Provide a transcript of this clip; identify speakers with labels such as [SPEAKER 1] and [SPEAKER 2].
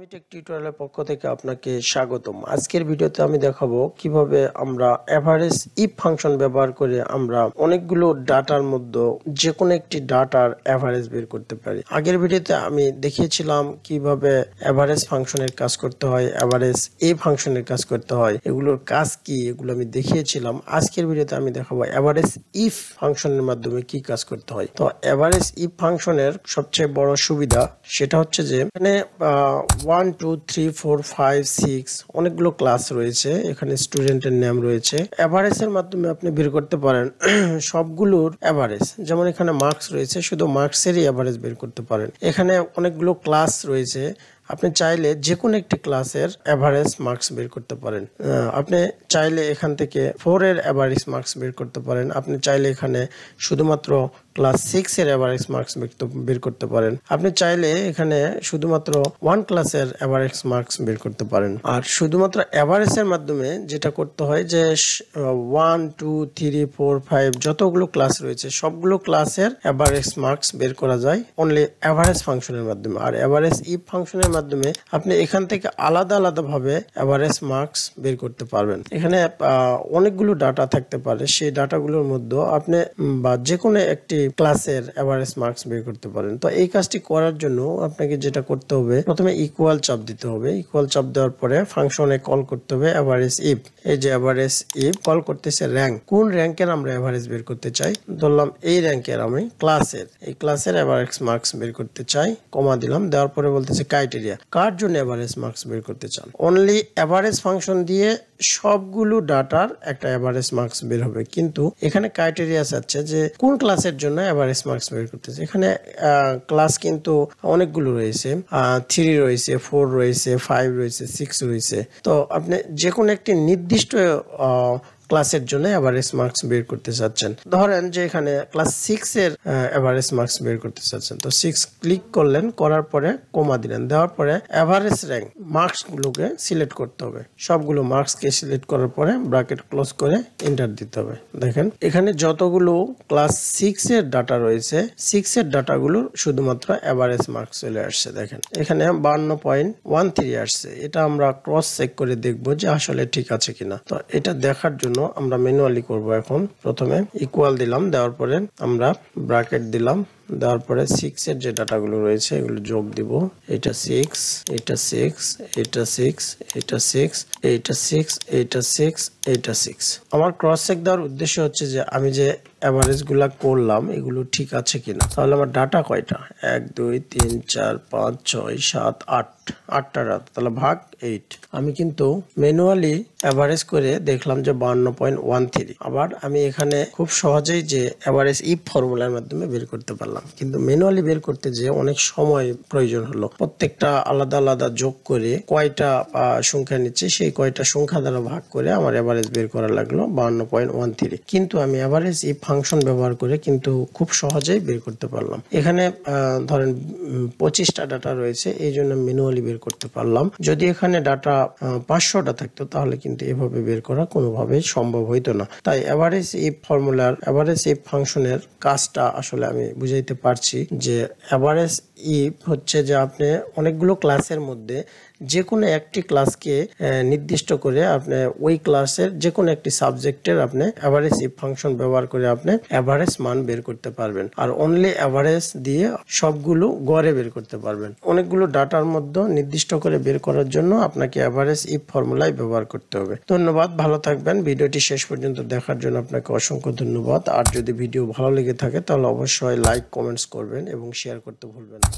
[SPEAKER 1] আমি টেক টিউটোরিয়ালের পক্ষ থেকে আপনাকে স্বাগতম। আজকের ভিডিওতে আমি দেখাবো কিভাবে আমরা এভারেজ ইফ ফাংশন ব্যবহার করে আমরা অনেকগুলো ডাটার মধ্যে যে কোনো একটি ডাটার এভারেজ বের করতে পারি। আগের ভিডিওতে আমি দেখিয়েছিলাম কিভাবে এভারেজ ফাংশনের কাজ করতে হয়, এভারেজ এ ফাংশনের কাজ করতে হয়, এগুলোর কাজ কি এগুলো আমি দেখিয়েছিলাম। আজকের ভিডিওতে আমি দেখাবো এভারেজ ইফ ফাংশনের মাধ্যমে কি কাজ করতে হয়। তো এভারেজ ইফ ফাংশনের সবচেয়ে বড় সুবিধা সেটা হচ্ছে যে এখানে 1 2 3 4 5 6 অনেকগুলো ক্লাস রয়েছে, এখানে স্টুডেন্টের নাম রয়েছে। এভারেজের মাধ্যমে আপনি বের করতে পারেন সবগুলোর এভারেজ। যেমন এখানে মার্কস রয়েছে, শুধু মার্কসেরই এভারেজ বের করতে পারেন। এখানে অনেকগুলো ক্লাস রয়েছে, আপনি চাইলে যে কোনো একটি ক্লাসের এভারেজ মার্কস বের করতে পারেন। আপনি চাইলে এখান থেকে 4 এর এভারেজ মার্কস বের করতে পারেন। আপনি চাইলে এখানে শুধুমাত্র ক্লাস 6 এর এভারেজ মার্কস বের করতে পারেন। আপনি চাইলে এখানে শুধুমাত্র 1 ক্লাসের এভারেজ মার্কস বের করতে পারেন। আর শুধুমাত্র এভারেজের মাধ্যমে যেটা করতে হয় যে 1 2 3 4 5 যতগুলো ক্লাস রয়েছে সবগুলো ক্লাসের এভারেজ মার্কস বের করা যায় অনলি এভারেজ ফাংশনের মাধ্যমে। আর এভারেজ ইফ ফাংশনের মাধ্যমে আপনি এখান থেকে আলাদা আলাদা ভাবে এভারেজ মার্কস বের করতে পারবেন। এখানে অনেকগুলো ডাটা থাকতে পারে, সেই ডাটাগুলোর মধ্যে আপনি বা যে কোনো একটি ক্লাসের এভারেজ মার্কস বের করতে পারেন। তো এই কাজটি করার জন্য আপনাকে যেটা করতে হবে, প্রথমে ইকুয়াল চাপ দিতে হবে। ইকুয়াল চাপ দেওয়ার পরে ফাংশনে কল করতে হবে এভারেজ ইফ। এই যে এভারেজ ইফ কল করতেছে র্যাঙ্ক, কোন র্যাঙ্কের আমরা এভারেজ বের করতে চাই। ধরলাম এই র্যাঙ্কের আমি এই ক্লাসের এভারেজ মার্কস বের করতে চাই, কমা দিলাম। দেওয়ার পরে বলতেছে ক্রাইটেরিয়া, কার জন্য এভারেজ মার্কস বের করতে চান। অনলি এভারেজ ফাংশন দিয়ে সবগুলো ডাটার একটা এভারেজ মার্কস বের হবে, কিন্তু এখানে ক্রাইটেরিয়া চাচ্ছে যে কোন ক্লাসের জন্য এভারেজ মার্কস বের করতেছে। এখানে ক্লাস কিন্তু অনেকগুলো রয়েছে, 3 রয়েছে, 4 রয়েছে, 5 রয়েছে, 6 রয়েছে। তো আপনি যে কোনো একটি নির্দিষ্ট ক্লাসের জন্য এভারেজ মার্কস বের করতে চাচ্ছেন। ধরেন যে এখানে ক্লাস 6 এর এভারেজ মার্কস বের করতে চাচ্ছেন, তো 6 ক্লিক করলেন, করার পরে কমা দিলেন, দেওয়ার পরে এভারেজ র্যাঙ্ক মার্কস গুলোকে সিলেক্ট করতে হবে। সবগুলো মার্কসকে সিলেক্ট করার পরে ব্র্যাকেট ক্লোজ করে এন্টার দিতে হবে। দেখেন এখানে যতগুলো ক্লাস 6 এর ডাটা রয়েছে 6 এর ডাটাগুলো শুধুমাত্র এভারেজ মার্কস চলে আসছে। দেখেন এখানে 52.13 আসছে। এটা আমরা ক্রস চেক করে দেখবো যে আসলে ঠিক আছে কিনা। তো এটা দেখার জন্য আমরা ম্যানুয়ালি করব। এখন প্রথমে ইকুয়াল দিলাম, দেওয়ার পরে আমরা ব্র্যাকেট দিলাম, দেওয়ার পরে 6 এর যে ডাটাগুলো রয়েছে এগুলো যোগ দিব। এটা 6, এটা 6, এটা 6, এটা 6, এটা 6, এটা 6, এটা 6। আমার ক্রস চেক দেওয়ার উদ্দেশ্য হচ্ছে যে আমি যে এভারেজ গুলা করলাম এগুলো ঠিক আছে কিনা। তাহলে আমার ডাটা কয়টা, 1 2 3 4 5 6 7 8, 8টা ডাটা, তাহলে ভাগ 8। আমি কিন্তু ম্যানুয়ালি এভারেজ করে দেখলাম যে 52.13। আবার আমি এখানে খুব সহজেই যে এভারেজ ইফ ফর্মুলার মাধ্যমে বের করতে পারলাম, কিন্তু ম্যানুয়ালি বের করতে যে অনেক সময় প্রয়োজন হলো। প্রত্যেকটা আলাদা আলাদা যোগ করে কয়টা সংখ্যা নিচ্ছে সেই কয়টা সংখ্যা দ্বারা ভাগ করে আমার এভারেজ বের করা লাগলো 52.13। কিন্তু আমি এভারেজ ইফ ফাংশন ব্যবহার করে কিন্তু খুব সহজেই বের করতে পারলাম। এখানে ধরেন 25টা ডাটা রয়েছে, এই জন্য ম্যানুয়ালি বের করতে পারলাম। যদি এখানে ডাটা 500টা থাকতো তাহলে কিন্তু এভাবে বের করা কোনোভাবেই সম্ভব হইতো না। তাই এভারেজ ইফ ফর্মুলার এভারেজ ইফ ফাংশনের কাজটা আসলে আমি বুঝাইতে পারছি যে এভারেজ ইফ হচ্ছে যে আপনি অনেকগুলো ক্লাসের মধ্যে যে কোনো একটি ক্লাসকে নির্দিষ্ট করে আপনি ওই ক্লাসের যে কোনো একটি সাবজেক্টের আপনি এভারেজ ইফ ফাংশন ব্যবহার করে আপনি এভারেজ মান বের করতে পারবেন। আর অনলি এভারেজ দিয়ে সবগুলো গড়ে বের করতে পারবেন। অনেকগুলো ডাটার মধ্যে নির্দিষ্ট করে বের করার জন্য আপনাকে এভারেজ ইফ ফর্মুলাই ব্যবহার করতে হবে। ধন্যবাদ, ভালো থাকবেন। ভিডিওটি শেষ পর্যন্ত দেখার জন্য আপনাকে অসংখ্য ধন্যবাদ। আর যদি ভিডিও ভালো লেগে থাকে তাহলে অবশ্যই লাইক কমেন্টস করবেন এবং শেয়ার করতে ভুলবেন না।